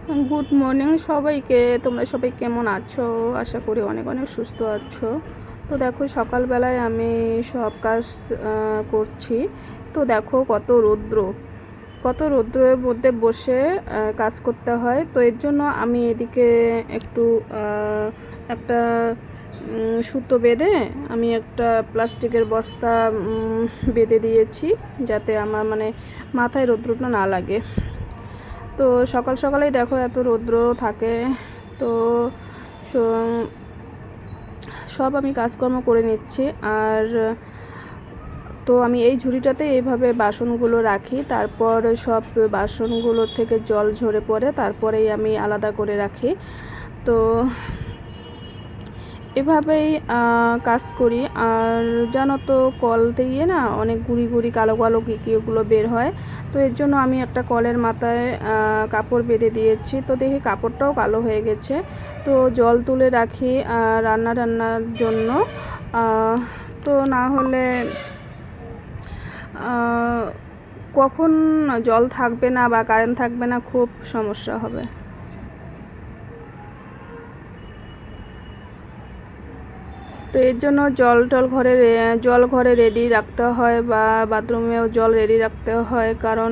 Good morning সবাইকে। তোমরা সবাই কেমন আছো? আশা করি অনেক অনেক সুস্থ আছো। তো দেখো সকালবেলায় আমি সব কাজ করছি। তো দেখো কত রৌদ্রের মধ্যে বসে কাজ করতে হয়। তো এর জন্য আমি এদিকে একটু একটা সুতো বেঁধে আমি একটা প্লাস্টিকের বস্তা বেঁধে দিয়েছি, যাতে আমার মাথায় রৌদ্রটা না লাগে। তো সকাল সকালেই দেখো এত রৌদ্র থাকে। তো সব আমি কাজকর্ম করে নিচ্ছি। আর তো আমি এই ঝুড়িটাতে এইভাবে বাসনগুলো রাখি, তারপর সব বাসনগুলোর থেকে জল ঝরে পড়ে, তারপরেই আমি আলাদা করে রাখি। তো এভাবেই কাজ করি। আর জানো তো কল দিয়ে না অনেক গুঁড়ি গুঁড়ি কালো কালো কী ওগুলো বের হয়। তো এর জন্য আমি একটা কলের মাথায় কাপড় বেঁধে দিয়েছি। তো দেখি কাপড়টাও কালো হয়ে গেছে। তো জল তুলে রাখি রান্নার জন্য। তো না হলে কখন জল থাকবে না বা কারেন্ট থাকবে না, খুব সমস্যা হবে। তো এর জন্য জল ঘরে রেডি রাখতে হয়, বা বাথরুমেও জল রেডি রাখতে হয়। কারণ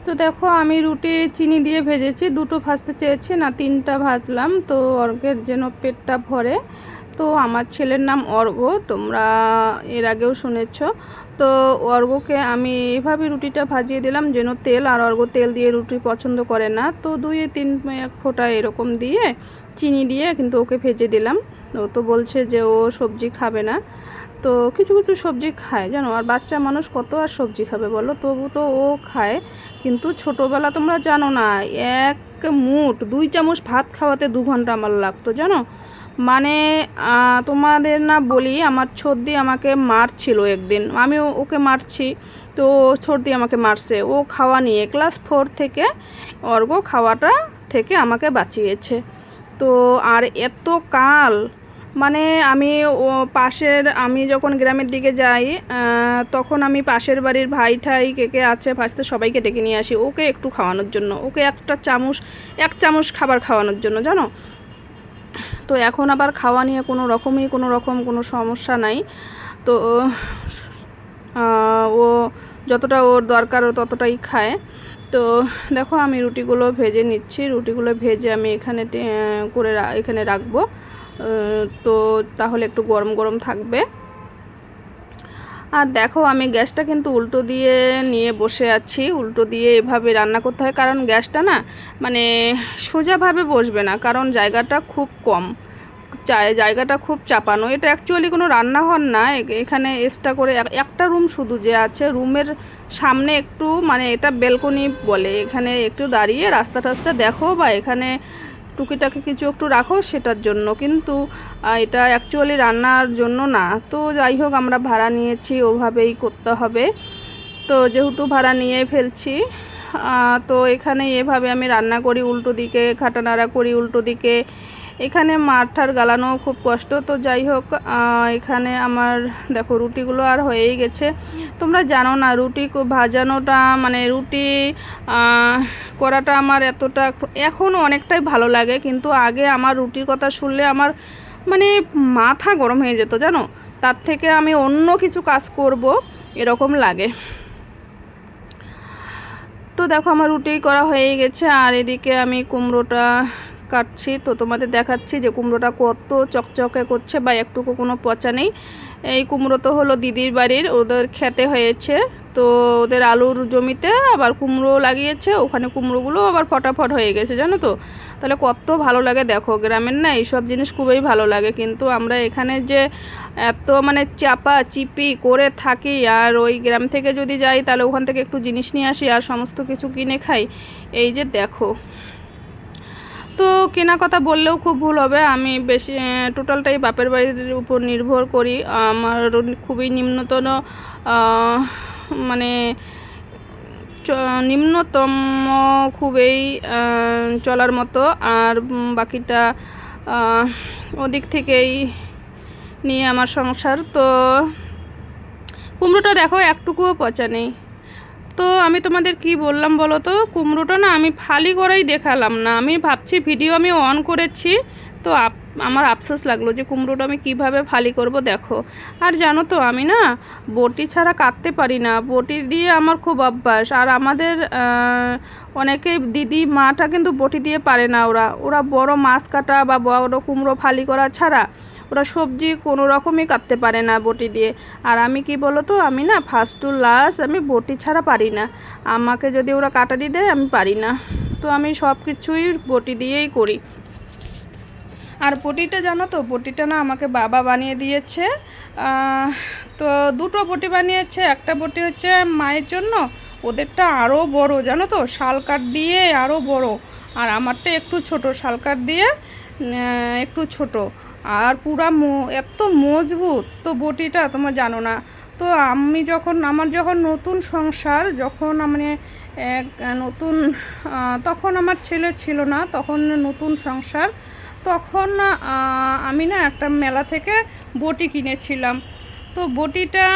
তো দেখো আমি রুটি চিনি দিয়ে ভেজেছি, দুটো ভাজতে চেয়েছি না, তিনটা ভাজলাম। তো অর্ঘের যেন পেটটা ভরে। তো আমার ছেলের নাম অর্ঘ, তোমরা এর আগেও শুনেছ। তো অর্ঘকে আমি এভাবে রুটিটা ভাজিয়ে দিলাম, যেন আর অর্ঘ তেল দিয়ে রুটি পছন্দ করে না। তো 2-3 ফোঁটা এরকম দিয়ে চিনি দিয়ে কিন্তু ওকে ভেজে দিলাম। ও তো বলছে যে ও সবজি খাবে না। তো কিছু কিছু সবজি খায় জানো, আর বাচ্চা মানুষ কত আর সবজি খাবে বলো, তবু তো ও খায়। কিন্তু ছোটোবেলা তোমরা জানো না, এক মুঠ 2 চামচ ভাত খাওয়াতে 2 ঘন্টা আমার লাগতো জানো। মানে তোমাদের না বলি, আমার সর্দি আমাকে মারছিল একদিন, আমি ওকে মারছি। তো সর্দি আমাকে মারছে, ও খাওয়া নিয়ে ক্লাস 4 থেকে অর্ঘ খাওয়াটা থেকে আমাকে বাঁচিয়েছে। তো আর এত কাল, মানে আমি আমি যখন গ্রামের দিকে যাই, তখন আমি পাশের বাড়ির ভাই ঠাই কে কে আছে ভাসতে সবাইকে ডেকে নিয়ে আসি ওকে একটু খাওয়ানোর জন্য, ওকে 1 চামচ খাবার খাওয়ানোর জন্য জানো। তো এখন আবার খাওয়া নিয়ে কোনো সমস্যা নাই। তো ও যতটা ওর দরকার ও ততটাই খায়। তো দেখো আমি রুটিগুলো ভেজে নিচ্ছি, রুটিগুলো ভেজে আমি এখানে রাখবো। তো তাহলে একটু গরম গরম থাকবে। আর দেখো আমি গ্যাসটা কিন্তু উল্টো দিয়ে নিয়ে বসে আছি, উল্টো দিয়ে এভাবে রান্না করতে হয়, কারণ গ্যাসটা না মানে সোজাভাবে বসবে না, কারণ জায়গাটা খুব কম, জায়গাটা খুব চাপানো। এটা অ্যাকচুয়ালি কোনো রান্নাঘর না, এখানে এক্সট্রা করে একটা রুম শুধু যে আছে, রুমের সামনে একটু এটা বেলকনি বলে, এখানে একটু দাঁড়িয়ে রাস্তা টাস্তা দেখো বা এখানে টুকিটাকি কিছু একটু রাখো, সেটার জন্য। কিন্তু এটা অ্যাকচুয়ালি রান্নার জন্য না। তো যাই হোক, আমরা ভাড়া নিয়েছি, ওভাবেই করতে হবে। তো যেহেতু ভাড়া নিয়ে ফেলছি, তো এখানে এভাবে আমি রান্না করি, উল্টো দিকে ঘাটানাড়া করি, উল্টো দিকে এখানে মাঠার গালানো খুব কষ্ট। তো যাই হোক, এখানে আমার দেখো রুটিগুলো আর হয়েই গেছে। তোমরা জানো না রুটি ভাজানোটা রুটি করাটা আমার এখন অনেকটাই ভালো লাগে, কিন্তু আগে আমার রুটির কথা শুনলে আমার মাথা গরম হয়ে যেত জানো, তার থেকে আমি অন্য কিছু কাজ করব এরকম লাগে। তো দেখো আমার রুটি করা হয়ে গেছে, আর এদিকে আমি কুমড়োটা কাটছি। তো তোমাদের দেখাচ্ছি যে কুমড়োটা কত চকচকে করছে, বা একটুকু কোনো পচা নেই। এই কুমড়ো তো হলো দিদির বাড়ির, ওদের খেতে হয়েছে। তো ওদের আলুর জমিতে আবার কুমড়ো লাগিয়েছে, ওখানে কুমড়োগুলো আবার ফটাফট হয়ে গেছে জানো তো। তাহলে কত ভালো লাগে দেখো, গ্রামের না এইসব জিনিস খুবই ভালো লাগে। কিন্তু আমরা এখানে যে এত মানে চাপা চিপি করে থাকি, আর ওই গ্রাম থেকে যদি যাই তাহলে ওখান থেকে একটু জিনিস নিয়ে আসি আর সমস্ত কিছু কিনে খাই। এই যে দেখো, তো কেনা কথা বললেও খুব ভুল হবে, আমি বেশি টোটালটাই বাপের বাড়ির উপর নির্ভর করি। আমার খুবই নিম্নতম মানে নিম্নতম খুবই চলার মতো, আর বাকিটা ওদিক থেকেই নিয়ে আমার সংসার। তো কুমড়োটা দেখো একটুকুও পচা নেই। তো আমি তোমাদের কি বললাম বলো তো, কুমড়োটা না আমি ফালি করেই দেখালাম না, আমি ভাবছি ভিডিও আমি অন করেছি। তো আমার আফসোস লাগলো যে কুমড়োটা আমি কিভাবে ফালি করব দেখো। আর জানো তো আমি না বটি ছাড়া কাটতে পারি না, বটি দিয়ে আমার খুব অভ্যাস। আর আমাদের অনেকে দিদি মাটা কিন্তু বটি দিয়ে পারে না, ওরা বড় মাছ কাটা বা বড় কুমড়ো ফালি করা ছাড়া ওরা সবজি কোনো রকমই কাটতে পারে না বটি দিয়ে। আর আমি কি বলো তো, আমি না ফার্স্ট টু লাস্ট আমি বটি ছাড়া পারি না। আমাকে যদি ওরা কাটারি দেয় আমি পারি না। তো আমি সব কিছুই বটি দিয়েই করি। আর বটিটা জানো তো, বটিটা না আমাকে বাবা বানিয়ে দিয়েছে। তো দুটো বটি বানিয়েছে, একটা বটি হচ্ছে মায়ের জন্য, ওদেরটা আরও বড় জানো তো, শাল কাঠ দিয়ে আরও বড়। আর আমারটা একটু ছোট, শাল কাঠ দিয়ে একটু ছোট। আর পুরা এত মজবুত তো বটিটা তোমার জানো না। তো আমার যখন নতুন সংসার, যখন মানে নতুন তখন আমার ছেলে ছিল না, তখন নতুন সংসার, তখন আমি না একটা মেলা থেকে বটি কিনেছিলাম। তো বটিটা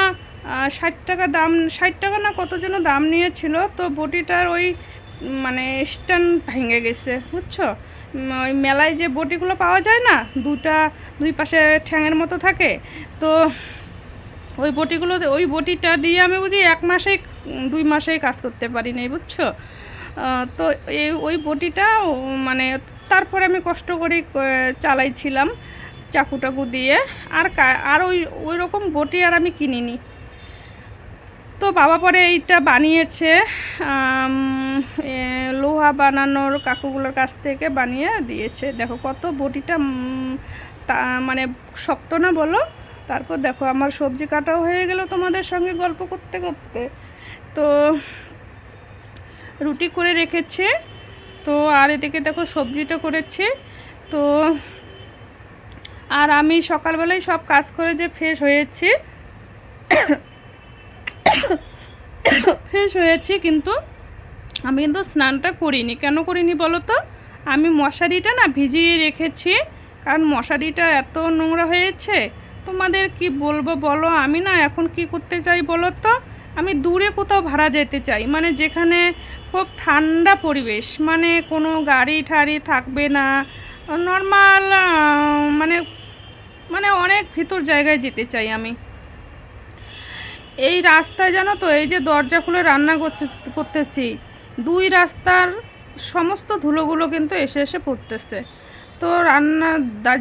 60 টাকা দাম, 60 টাকা না কত যেন দাম নিয়েছিল। তো বটিটার ওই মানে স্ট্যান্ড ভেঙে গেছে বুঝছো। ওই মেলায় যে বটিগুলো পাওয়া যায় না, দুই পাশে ঠ্যাঙের মতো থাকে, তো ওই বটিটা দিয়ে আমি বুঝি 1 মাসেই 2 মাসেই কাজ করতে পারি নাই বুঝছো। তো ওই বটিটা মানে তারপরে আমি কষ্ট করে চালাইছিলাম চাকু টাকু দিয়ে। আর ওই রকম বটি আর আমি কিনিনি। তো বাবা পরে এইটা বানিয়েছে, লোহা বানানোর কাকুগুলোর কাছ থেকে বানিয়ে দিয়েছে। দেখো কত বটিটা মানে শক্ত না বলো। তারপর দেখো আমার সবজি কাটাও হয়ে গেল তোমাদের সঙ্গে গল্প করতে করতে। তো রুটি করে রেখেছে, তো আর এদিকে দেখো সবজিটা করেছে। তো আর আমি সকালবেলায় সব কাজ করে যে ফ্রেশ হয়েছি, কিন্তু আমি কিন্তু স্নানটা করিনি। কেন করিনি বলো তো, আমি মশারিটা না ভিজিয়ে রেখেছি, কারণ মশারিটা এত নোংরা হয়েছে। তোমাদের কি বলবো বলো, আমি না এখন কি করতে চাই বলো তো, আমি দূরে কোথাও ভাড়া যেতে চাই, মানে যেখানে খুব ঠান্ডা পরিবেশ, মানে কোনো গাড়ি ঠাড়ি থাকবে না, নর্মাল মানে মানে অনেক ভিতর জায়গায় যেতে চাই আমি। এই রাস্তায় জানো তো, এই যে দরজা খুলে রান্না করতেছি, 2 রাস্তার সমস্ত ধুলোগুলো কিন্তু এসে এসে পড়তেছে। তো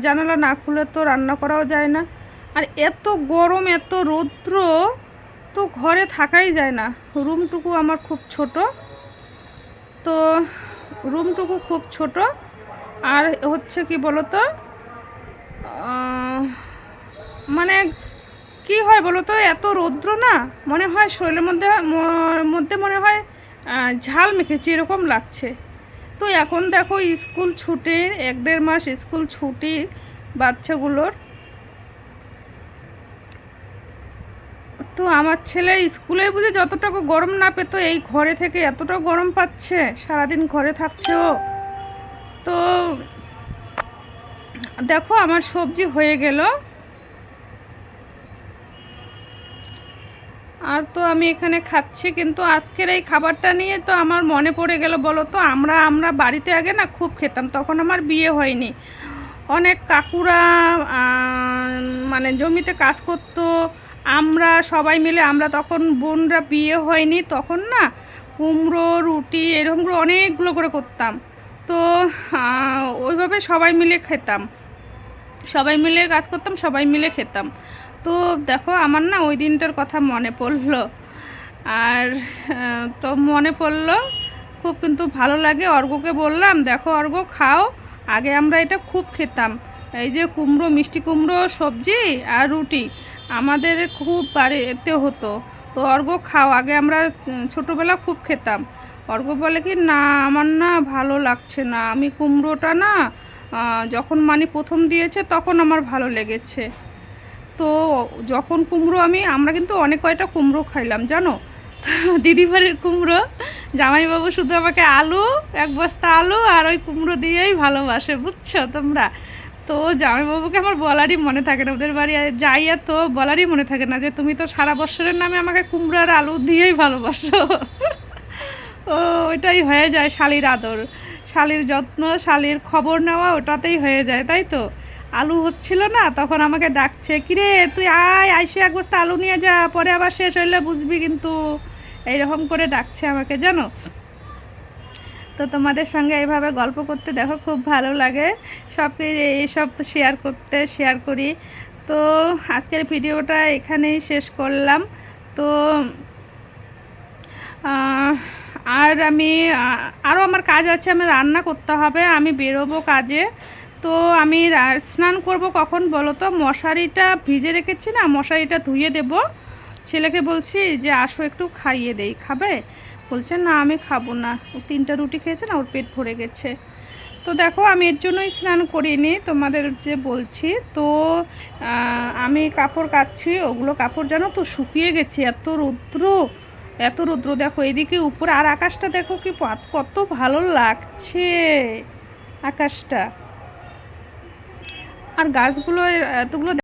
জানালা না খুলে তো রান্না করাও যায় না। আর এত গরম, এত রৌদ্র, তো ঘরে থাকাই যায় না। রুমটুকু আমার খুব ছোট, তো রুমটুকু খুব ছোট। আর হচ্ছে কি বলো তো, মানে কি হয় বলো তো, এত রৌদ্র না, মনে হয় শরীরের মধ্যে মনে হয় ঝাল মেখেছি এরকম লাগছে। তো এখন দেখো স্কুল ছুটি, 1-1.5 মাস স্কুল ছুটি বাচ্চাগুলোর। তো আমার ছেলে স্কুলে বুঝে যতটুকু গরম না পেতো, এই ঘরে থেকে এতটা গরম পাচ্ছে, সারাদিন ঘরে থাকছে ও। তো দেখো আমার সবজি হয়ে গেল। আর তো আমি এখানে খাচ্ছি, কিন্তু আজকের এই খাবারটা নিয়ে তো আমার মনে পড়ে গেল বলো তো, আমরা বাড়িতে আগে না খুব খেতাম, তখন আমার বিয়ে হয়নি। অনেক কাকুরা মানে জমিতে কাজ করতো, আমরা সবাই মিলে, আমরা তখন বোনরা বিয়ে হয়নি তখন না, কুমড়ো রুটি এরকম করে অনেকগুলো করে করতাম। তো ওইভাবে সবাই মিলে খেতাম, সবাই মিলে কাজ করতাম, সবাই মিলে খেতাম। তো দেখো আমার না ওই দিনটার কথা মনে পড়লো, আর তো মনে পড়লো খুব, কিন্তু ভালো লাগে। অর্ঘ্যকে বললাম দেখো অর্ঘ্য খাও, আগে আমরা এটা খুব খেতাম, এই যে কুমড়ো, মিষ্টি কুমড়ো সবজি আর রুটি আমাদের খুব বাড়িতে হতো। তো অর্ঘ্য খাও, আগে আমরা ছোটোবেলা খুব খেতাম। অর্ঘ্য বলে কি না আমার না ভালো লাগছে না, আমি কুমড়োটা না যখন মানি প্রথম দিয়েছে তখন আমার ভালো লেগেছে। তো যখন কুমড়ো আমরা কিন্তু অনেক কয়টা কুমড়ো খাইলাম জানো। তো দিদিবাড়ির কুমড়ো, জামাইবাবু শুধু আমাকে আলু, এক বস্তা আলু আর ওই কুমড়ো দিয়েই ভালোবাসে, বুঝছো তোমরা। তো জামাইবাবুকে আমার বলারই মনে থাকে না, ওদের বাড়ি যাই আর তো বলারই মনে থাকে না যে তুমি তো সারা বছরের নামে আমাকে কুমড়ো আর আলু দিয়েই ভালোবাসো। ও ওইটাই হয়ে যায় শালির আদর, শালির যত্ন, শালির খবর নেওয়া ওটাতেই হয়ে যায়, তাই তো। আলু হচ্ছিল না তখন আমাকে ডাকছে, কিরে তুই আয়, আইসে এক বস্তা আলু নিয়ে যা, পরে আবার শেষ হইলে বুঝবি কিন্তু, এইরকম করে ডাকছে আমাকে জানো। তো তোমাদের সঙ্গে এইভাবে গল্প করতে দেখো খুব ভালো লাগে, সব এইসব শেয়ার করি। তো আজকের ভিডিওটা এখানেই শেষ করলাম। তো আর আমি আরও আমার কাজ আছে, আমি রান্না করতে হবে, আমি বেরোবো কাজে। তো আমি স্নান করব কখন বলো তো, মশারিটা ভিজে রেখেছি না, মশারিটা ধুয়ে দেব। ছেলেকে বলছি যে আসো একটু খাইয়ে দেই, খাবে? বলছে না আমি খাবো না, ও 3টা রুটি খেয়েছে না, ওর পেট ভরে গেছে। তো দেখো আমি এর জন্যই স্নান করিনি, তোমাদের যে বলছি। তো আমি কাপড় কাচ্ছি, ওগুলো কাপড় জানো তো শুকিয়ে গেছে, এত রৌদ্র, এত রৌদ্র। দেখো এদিকে উপরে, আর আকাশটা দেখো কি কত ভালো লাগছে আকাশটা, আর গাছগুলো এতগুলো